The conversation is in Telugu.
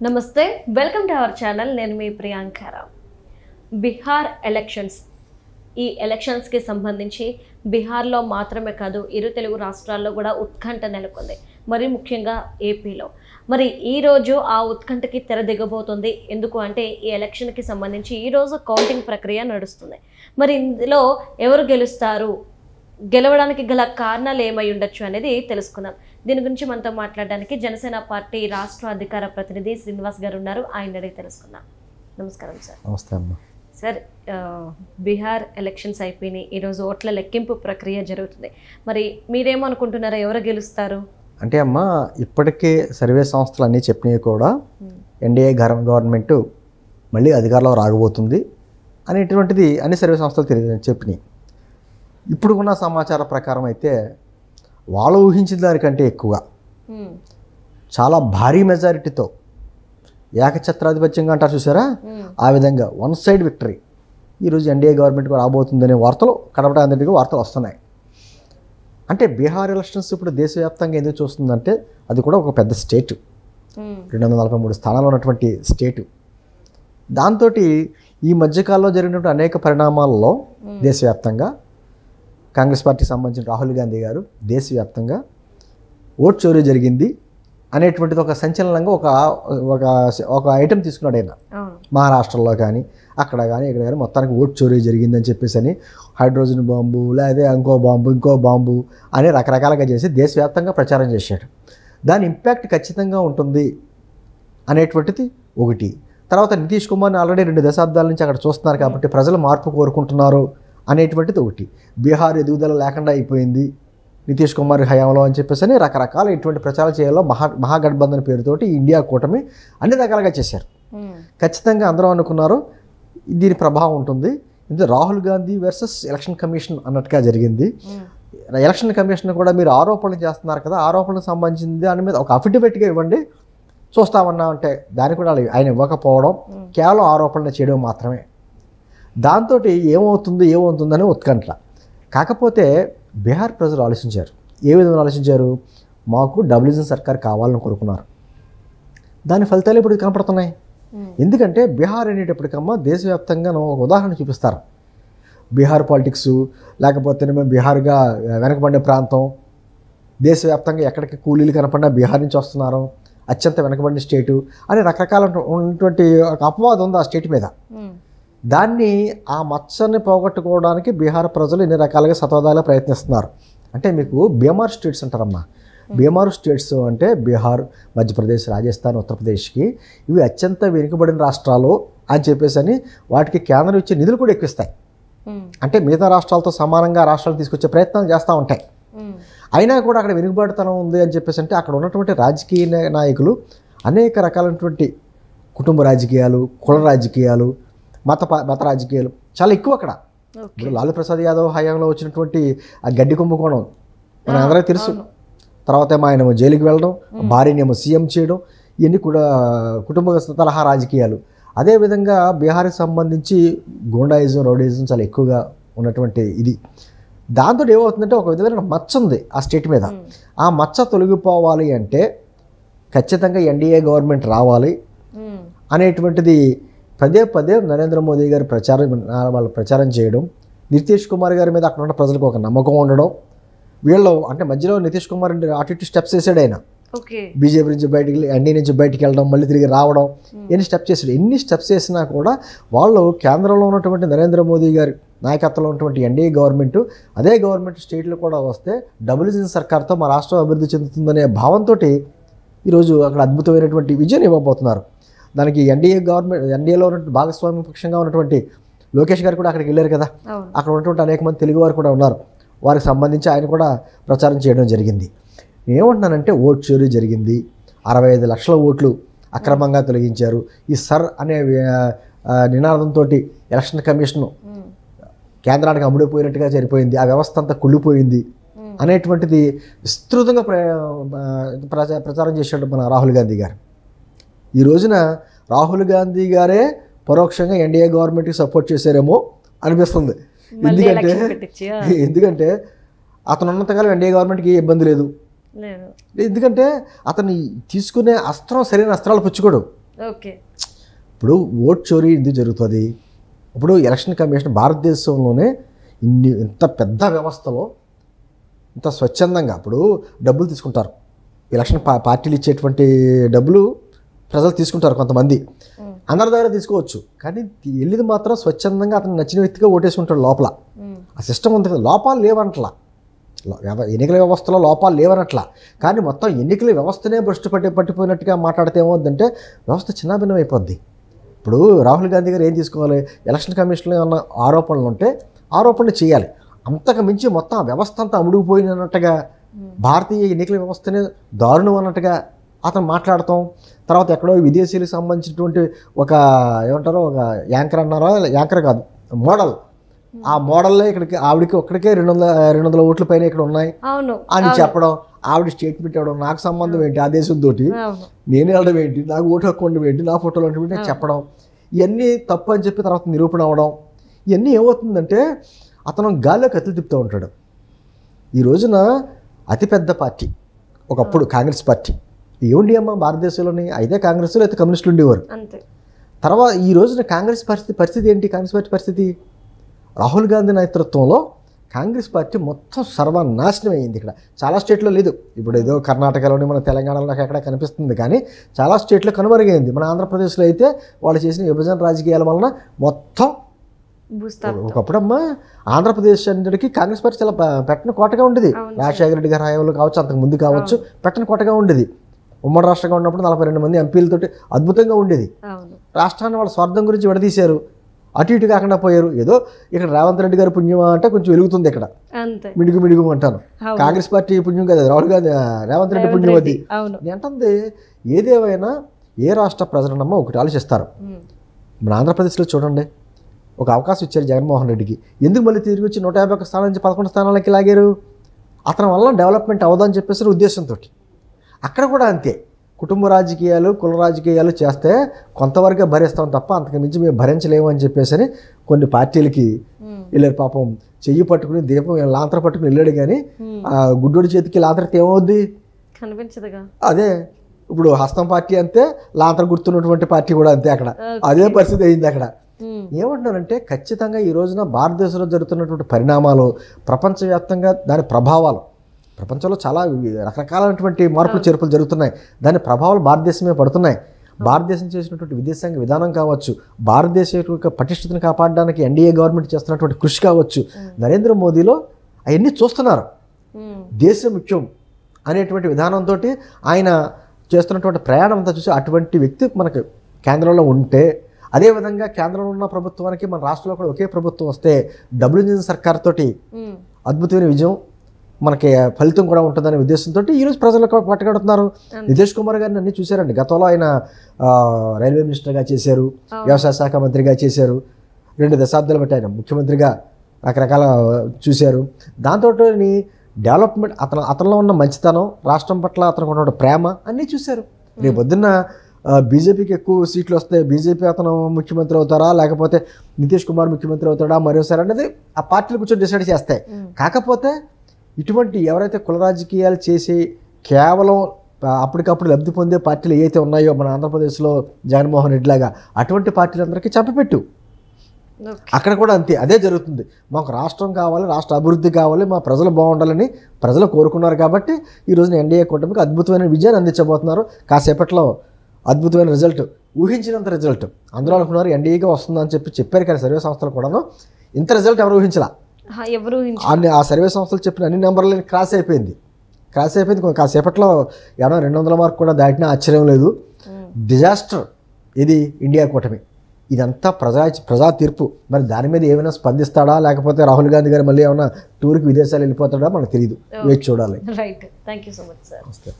నమస్తే వెల్కమ్ టు అవర్ ఛానల్ నేను మీ ప్రియాంకరావు బీహార్ ఎలక్షన్స్ ఈ ఎలక్షన్స్కి సంబంధించి బీహార్లో మాత్రమే కాదు ఇరు తెలుగు రాష్ట్రాల్లో కూడా ఉత్కంఠ నెలకొంది మరి ముఖ్యంగా ఏపీలో మరి ఈరోజు ఆ ఉత్కంఠకి తెర దిగబోతుంది ఎందుకు అంటే ఈ ఎలక్షన్కి సంబంధించి ఈరోజు కౌంటింగ్ ప్రక్రియ నడుస్తుంది మరి ఇందులో ఎవరు గెలుస్తారు గెలవడానికి గల కారణాలు ఏమై ఉండొచ్చు అనేది తెలుసుకుందాం దీని గురించి మనతో మాట్లాడడానికి జనసేన పార్టీ రాష్ట్ర అధికార ప్రతినిధి శ్రీనివాస్ గారు ఉన్నారు ఆయన అడిగి తెలుసుకుందాం నమస్కారం సార్ నమస్తే అమ్మ సార్ బీహార్ ఎలక్షన్స్ అయిపోయినాయి ఈరోజు ఓట్ల లెక్కింపు ప్రక్రియ జరుగుతుంది మరి మీరేమనుకుంటున్నారా ఎవరు గెలుస్తారు అంటే అమ్మ ఇప్పటికే సర్వే సంస్థలు అన్నీ చెప్పినవి కూడా ఎన్డీఏ గవర్నమెంట్ మళ్ళీ అధికారంలో రాగబోతుంది అనేటువంటిది అన్ని సర్వే సంస్థలు చెప్పినాయి ఇప్పుడు ఉన్న సమాచారం ప్రకారం అయితే వాళ్ళు ఊహించిన దానికంటే ఎక్కువ చాలా భారీ మెజారిటీతో ఏకఛత్రాధిపత్యంగా అంటారు చూసారా ఆ విధంగా వన్ సైడ్ విక్టరీ ఈరోజు ఎన్డీఏ గవర్నమెంట్ రాబోతుందనే వార్తలు కనబడేందుకు వార్తలు వస్తున్నాయి అంటే బీహార్ ఎలక్షన్స్ ఇప్పుడు దేశవ్యాప్తంగా ఎందుకు చూస్తుందంటే అది కూడా ఒక పెద్ద స్టేటు 243 స్థానాలు ఉన్నటువంటి స్టేటు దాంతో ఈ మధ్యకాలంలో జరిగినటువంటి అనేక పరిణామాలలో దేశవ్యాప్తంగా కాంగ్రెస్ పార్టీకి సంబంధించిన రాహుల్ గాంధీ గారు దేశవ్యాప్తంగా ఓట్ చోరీ జరిగింది అనేటువంటిది ఒక సంచలనంగా ఒక ఐటెం తీసుకున్నాడు ఆయన మహారాష్ట్రలో కానీ అక్కడ కానీ ఇక్కడ కానీ మొత్తానికి ఓట్ చోరీ జరిగిందని చెప్పేసి అని హైడ్రోజన్ బాంబు లేదా ఇంకో బాంబు అని రకరకాలుగా చేసి దేశవ్యాప్తంగా ప్రచారం చేశాడు దాని ఇంపాక్ట్ ఖచ్చితంగా ఉంటుంది అనేటువంటిది ఒకటి తర్వాత నితీష్ కుమార్ని ఆల్రెడీ 2 దశాబ్దాల నుంచి అక్కడ చూస్తున్నారు కాబట్టి ప్రజలు మార్పు కోరుకుంటున్నారు అనేటువంటిది ఒకటి బీహార్ ఎదుగుదల లేకుండా అయిపోయింది నితీష్ కుమార్ హయాంలో అని చెప్పేసి అని రకరకాల ఇటువంటి ప్రచారం చేయాలో మహాగఠబంధన్ పేరుతోటి ఇండియా కూటమి అన్ని రకాలుగా చేశారు ఖచ్చితంగా అందరూ అనుకున్నారు దీని ప్రభావం ఉంటుంది ఇది Rahul Gandhi versus election commission అన్నట్టుగా జరిగింది ఎలక్షన్ కమిషన్ కూడా మీరు ఆరోపణలు చేస్తున్నారు కదా ఆరోపణలకు సంబంధించింది దాని మీద ఒక అఫిడవిట్గా ఇవ్వండి చూస్తామన్నా అంటే దాన్ని కూడా ఆయన ఇవ్వకపోవడం కేవలం ఆరోపణలు చేయడం మాత్రమే దాంతో ఏమవుతుందని ఉత్కంఠ కాకపోతే బీహార్ ప్రజలు ఆలోచించారు ఏ విధంగా ఆలోచించారు మాకు డబులిజం సర్కార్ కావాలని కోరుకున్నారు దాని ఫలితాలు ఇప్పుడు కనపడుతున్నాయి ఎందుకంటే బీహార్ అనేటప్పటికమ్మా దేశవ్యాప్తంగా ఒక ఉదాహరణ చూపిస్తారు బీహార్ పాలిటిక్స్ లేకపోతే బీహార్గా వెనకబడిన ప్రాంతం దేశవ్యాప్తంగా ఎక్కడికి కూలీలు కనపడినా బీహార్ నుంచి వస్తున్నారు అత్యంత వెనకబడిన స్టేటు అని రకరకాల ఉన్నటువంటి ఒక అపవాదం ఉంది ఆ స్టేట్ మీద దాన్ని ఆ మచ్చని పోగొట్టుకోవడానికి బీహార్ ప్రజలు ఎన్ని రకాలుగా సతోదాలుగా ప్రయత్నిస్తున్నారు అంటే మీకు బీమార్ స్టేట్స్ అంటారమ్మా బీమార్ స్టేట్స్ అంటే బీహార్ మధ్యప్రదేశ్ రాజస్థాన్ ఉత్తరప్రదేశ్కి ఇవి అత్యంత వెనుకబడిన రాష్ట్రాలు అని చెప్పేసి అని వాటికి కేంద్రం ఇచ్చే నిధులు కూడా ఎక్కువిస్తాయి అంటే మిగతా రాష్ట్రాలతో సమానంగా రాష్ట్రాలు తీసుకొచ్చే ప్రయత్నాలు చేస్తూ ఉంటాయి అయినా కూడా అక్కడ వెనుకబడితనం ఉంది అని చెప్పేసి అంటే అక్కడ ఉన్నటువంటి రాజకీయ నాయకులు అనేక రకాలైనటువంటి కుటుంబ రాజకీయాలు కుల రాజకీయాలు మత రాజకీయాలు చాలా ఎక్కువ అక్కడ ఇప్పుడు లాలూ ప్రసాద్ యాదవ్ హయాంలో వచ్చినటువంటి ఆ గడ్డి కుంభకోణం మన అందరికీ తెలుసు తర్వాత ఆయన జైలుకి వెళ్ళడం భార్యనేమో సీఎం చేయడం ఇవన్నీ కూడా కుటుంబ తరహా రాజకీయాలు అదేవిధంగా బీహార్కి సంబంధించి గూండాయిజం రౌడీయిజం చాలా ఎక్కువగా ఉన్నటువంటి ఇది దాంతో ఏమవుతుందంటే ఒక విధమైన మచ్చ ఉంది ఆ స్టేట్ మీద ఆ మచ్చ తొలగిపోవాలి అంటే ఖచ్చితంగా ఎన్డీఏ గవర్నమెంట్ రావాలి అనేటువంటిది పదే నరేంద్ర మోదీ గారు వాళ్ళు ప్రచారం చేయడం నితీష్ కుమార్ గారి మీద అక్కడ ఉన్న ప్రజలకు ఒక నమ్మకం ఉండడం వీళ్ళు అంటే మధ్యలో నితీష్ కుమార్ అటు ఇటు స్టెప్స్ వేసాడు ఆయన బీజేపీ నుంచి బయటికి ఎన్డీ నుంచి బయటికి వెళ్ళడం మళ్ళీ తిరిగి రావడం ఎన్ని స్టెప్స్ వేసినా కూడా వాళ్ళు కేంద్రంలో ఉన్నటువంటి నరేంద్ర మోదీ గారి నాయకత్వంలో ఉన్నటువంటి ఎన్డీఏ గవర్నమెంట్ అదే గవర్నమెంట్ స్టేట్లు కూడా వస్తే డబులిజం సర్కార్తో మా రాష్ట్రం అభివృద్ధి చెందుతుందనే భావంతో ఈరోజు అక్కడ అద్భుతమైనటువంటి విజయం ఇవ్వబోతున్నారు దానికి ఎన్డీఏలో ఉన్నటువంటి భాగస్వామ్య పక్షంగా ఉన్నటువంటి లోకేష్ గారు కూడా అక్కడికి వెళ్ళారు కదా అక్కడ ఉన్నటువంటి అనేక మంది తెలుగు వారు కూడా ఉన్నారు వారికి సంబంధించి ఆయన కూడా ప్రచారం చేయడం జరిగింది ఏమంటున్నానంటే ఓట్ చోరీ జరిగింది 65 లక్షల ఓట్లు అక్రమంగా తొలగించారు ఈ సర్ అనే నినాదంతో ఎలక్షన్ కమిషన్ కేంద్రానికి అమ్ముడిపోయినట్టుగా సరిపోయింది ఆ వ్యవస్థ అంతా కుళ్ళిపోయింది అనేటువంటిది విస్తృతంగా ప్రచారం చేశాడు మన రాహుల్ గాంధీ గారు ఈ రోజున రాహుల్ గాంధీ గారే పరోక్షంగా ఎన్డీఏ గవర్నమెంట్కి సపోర్ట్ చేశారేమో అనిపిస్తుంది ఎందుకంటే అతను ఉన్నంతకాలం ఎన్డీఏ గవర్నమెంట్కి ఏ ఇబ్బంది లేదు ఎందుకంటే అతన్ని తీసుకునే అస్త్రం సరైన అస్త్రాలు పుచ్చుకోడు. ఓకే. ఇప్పుడు ఓట్ చోరీ ఎందుకు జరుగుతుంది? ఇప్పుడు ఎలక్షన్ కమిషన్ భారతదేశంలోనే ఇంత పెద్ద వ్యవస్థలో ఇంత స్వచ్ఛందంగా ఇప్పుడు డబ్బులు తీసుకుంటారు. ఎలక్షన్ పార్టీలు ఇచ్చేటువంటి డబ్బులు ప్రజలు తీసుకుంటారు కొంతమంది. అందరి దగ్గర తీసుకోవచ్చు, కానీ వెళ్ళిది మాత్రం స్వచ్ఛందంగా అతను నచ్చిన వ్యక్తిగా ఓటేసుకుంటాడు. లోపల ఆ సిస్టమ్ ఉంది కదా, లోపాలు లేవనట్లా, ఎన్నికల వ్యవస్థలో లోపాలు లేవనట్లా, కానీ మొత్తం ఎన్నికల వ్యవస్థనే భ్రష్టు పట్టిపోయినట్టుగా మాట్లాడితే ఏమవుద్దంటే వ్యవస్థ చిన్నాభిన్నం అయిపోద్ది. ఇప్పుడు రాహుల్ గాంధీ గారు ఏం తీసుకోవాలి? ఎలక్షన్ కమిషన్లో ఏమన్నా ఆరోపణలు ఉంటే ఆరోపణలు చేయాలి. అంతకు మించి మొత్తం ఆ వ్యవస్థ అంతా అమ్ముడుకుపోయినట్టుగా, భారతీయ ఎన్నికల వ్యవస్థనే దారుణం అన్నట్టుగా అతను మాట్లాడతాం. తర్వాత ఎక్కడో విదేశీయులకు సంబంధించినటువంటి ఒక ఏమంటారో ఒక యాంకర్ అన్నారో, యాంకర్ కాదు మోడల్, ఆ మోడల్లో ఇక్కడికి ఆవిడకి ఒక్కడికే 200 ఓట్ల పైన ఇక్కడ ఉన్నాయి అని చెప్పడం, ఆవిడ స్టేట్మెంట్ ఇవ్వడం, నాకు సంబంధం ఏంటి ఆ దేశంతో, నేను వెళ్ళడం ఏంటి, నాకు ఓటు హక్కు ఉండడం ఏంటి, నా ఫోటోలు అంటే చెప్పడం, ఇవన్నీ తప్పు అని చెప్పి తర్వాత నిరూపణ అవ్వడం. ఇవన్నీ ఏమవుతుందంటే అతను గాల్లో కత్తులు తిప్పుతూ ఉంటాడు. ఈ రోజున అతిపెద్ద పార్టీ ఒకప్పుడు కాంగ్రెస్ పార్టీ ఏముండి అమ్మా భారతదేశంలోని, అయితే కాంగ్రెస్లో అయితే కమ్యూనిస్టులు ఉండేవారు. తర్వాత ఈ రోజున కాంగ్రెస్ పరిస్థితి ఏంటి? కాంగ్రెస్ పార్టీ పరిస్థితి రాహుల్ గాంధీ నేతృత్వంలో కాంగ్రెస్ పార్టీ మొత్తం సర్వనాశనం అయ్యింది. ఇక్కడ చాలా స్టేట్లో లేదు, ఇప్పుడు ఏదో కర్ణాటకలోని మన తెలంగాణలో ఎక్కడ కనిపిస్తుంది, కానీ చాలా స్టేట్లో కనుమరుగైంది. మన ఆంధ్రప్రదేశ్లో అయితే వాళ్ళు చేసిన విభజన రాజకీయాల వలన మొత్తం ఒకప్పుడమ్మా ఆంధ్రప్రదేశ్ అన్నిటికీ కాంగ్రెస్ పార్టీ చాలా పెట్టిన కోటగా ఉండేది. రాజశేఖర రెడ్డి గారి హయాంలో కావచ్చు, అంతకు ముందు కావచ్చు, పెట్టిన కోటగా ఉండేది. ఉమ్మడి రాష్ట్రంగా ఉన్నప్పుడు 42 మంది ఎంపీలతోటి అద్భుతంగా ఉండేది. రాష్ట్రాన్ని వాళ్ళ స్వార్థం గురించి విడదీశారు, అటు ఇటు కాకుండా పోయారు. ఏదో ఇక్కడ రేవంత్ రెడ్డి గారి పుణ్యం అంటే కొంచెం వెలుగుతుంది, ఇక్కడ మిడుగు అంటాను. కాంగ్రెస్ పార్టీ పుణ్యం కదా, రాహుల్ గాంధీ రేవంత్ రెడ్డి పుణ్యం అది. నేను అంటుంది ఏదేమైనా ఏ రాష్ట్ర ప్రజలనమ్మా ఒకటి ఆలోచిస్తారు. మన ఆంధ్రప్రదేశ్లో చూడండి, ఒక అవకాశం ఇచ్చారు జగన్మోహన్ రెడ్డికి, ఎందుకు మళ్ళీ తిరిగి వచ్చి 151 స్థానం నుంచి 11 స్థానాలకి లాగారు? అతని వల్ల డెవలప్మెంట్ అవ్వదని చెప్పేసి ఉద్దేశంతో. అక్కడ కూడా అంతే, కుటుంబ రాజకీయాలు, కుల రాజకీయాలు చేస్తే కొంతవరకే భరిస్తాం తప్ప అంతకు మించి మేము భరించలేము అని చెప్పేసి కొన్ని పార్టీలకి వెళ్ళారు. పాపం చెయ్యి పట్టుకుని దీపం లాంతర పట్టుకుని వెళ్ళాడు, కానీ ఆ గుడ్డోడి చేతికి లాంతరతో ఏమవుద్ది? కనిపించదుగా. అదే ఇప్పుడు హస్తం పార్టీ అంతే, లాంతర గుర్తున్నటువంటి పార్టీ కూడా అంతే, అక్కడ అదే పరిస్థితి అయింది. అక్కడ ఏమంటున్నారంటే ఖచ్చితంగా ఈ రోజున భారతదేశంలో జరుగుతున్నటువంటి పరిణామాలు, ప్రపంచవ్యాప్తంగా దాని ప్రభావాలు, ప్రపంచంలో చాలా రకరకాలైనటువంటి మార్పులు చేర్పులు జరుగుతున్నాయి, దాని ప్రభావాలు భారతదేశమే పడుతున్నాయి. భారతదేశం చేసినటువంటి విదేశాంగ విధానం కావచ్చు, భారతదేశం యొక్క పటిష్టతను కాపాడడానికి ఎన్డీఏ గవర్నమెంట్ చేస్తున్నటువంటి కృషి కావచ్చు, నరేంద్ర మోదీలో అవన్నీ చూస్తున్నారు. దేశం ముఖ్యం అనేటువంటి విధానంతో ఆయన చేస్తున్నటువంటి ప్రయాణం అంతా చూసి అటువంటి వ్యక్తి మనకు కేంద్రంలో ఉంటే, అదేవిధంగా కేంద్రంలో ఉన్న ప్రభుత్వానికి మన రాష్ట్రంలో కూడా ఒకే ప్రభుత్వం వస్తే డబుల్ ఇంజిన్ సర్కార్ తోటి అద్భుతమైన విజయం, మనకి ఫలితం కూడా ఉంటుందనే ఉద్దేశంతో ఈరోజు ప్రజలకు పట్టుకడుతున్నారు. నితీష్ కుమార్ గారిని అన్ని చూశారండి. గతంలో ఆయన రైల్వే మినిస్టర్గా చేశారు, వ్యవసాయ శాఖ మంత్రిగా చేశారు, 2 దశాబ్దాలు బట్టి ఆయన ముఖ్యమంత్రిగా రకరకాల చూశారు. దాంతో డెవలప్మెంట్, అతనిలో ఉన్న మంచితనం, రాష్ట్రం పట్ల అతనికి ఉన్న ప్రేమ అన్నీ చూశారు. రేపు పొద్దున్న బీజేపీకి ఎక్కువ సీట్లు వస్తే బీజేపీ అతను ముఖ్యమంత్రి అవుతారా, లేకపోతే నితీష్ కుమార్ ముఖ్యమంత్రి అవుతాడా మరోసారి అనేది ఆ పార్టీలు కూర్చొని డిసైడ్ చేస్తాయి. కాకపోతే ఇటువంటి ఎవరైతే కుల రాజకీయాలు చేసి కేవలం అప్పటికప్పుడు లబ్ధి పొందే పార్టీలు ఏవైతే ఉన్నాయో మన ఆంధ్రప్రదేశ్లో జగన్మోహన్ రెడ్డి లాగా, అటువంటి పార్టీలందరికీ చంపపెట్టు. అక్కడ కూడా అంతే, అదే జరుగుతుంది. మాకు రాష్ట్రం కావాలి, రాష్ట్ర అభివృద్ధి కావాలి, మా ప్రజలు బాగుండాలని ప్రజలు కోరుకున్నారు. కాబట్టి ఈ రోజున ఎన్డీఏ కూటమికి అద్భుతమైన విజయాన్ని అందించబోతున్నారు. కాసేపట్లో అద్భుతమైన రిజల్ట్, ఊహించినంత రిజల్ట్. అందరూ అనుకున్నారు ఎన్డీఏగా వస్తుందని చెప్పారు, కానీ సర్వే సంస్థలు కూడాను ఇంత రిజల్ట్ ఎవరు ఊహించలా. ఆ సర్వే సంస్థలు చెప్పిన అన్ని నెంబర్లు క్రాస్ అయిపోయింది. కాసేపట్లో 200 మార్కు కూడా దాటినా ఆశ్చర్యం లేదు. డిజాస్టర్ ఇది ఇండియా కూటమి. ఇదంతా ప్రజా తీర్పు. మరి దాని మీద ఏమైనా స్పందిస్తాడా, లేకపోతే రాహుల్ గాంధీ గారు మళ్ళీ ఏమైనా టూర్కి విదేశాలు వెళ్ళిపోతాడా మనకు తెలియదు. వేచి చూడాలి. Right, thank you so much sir.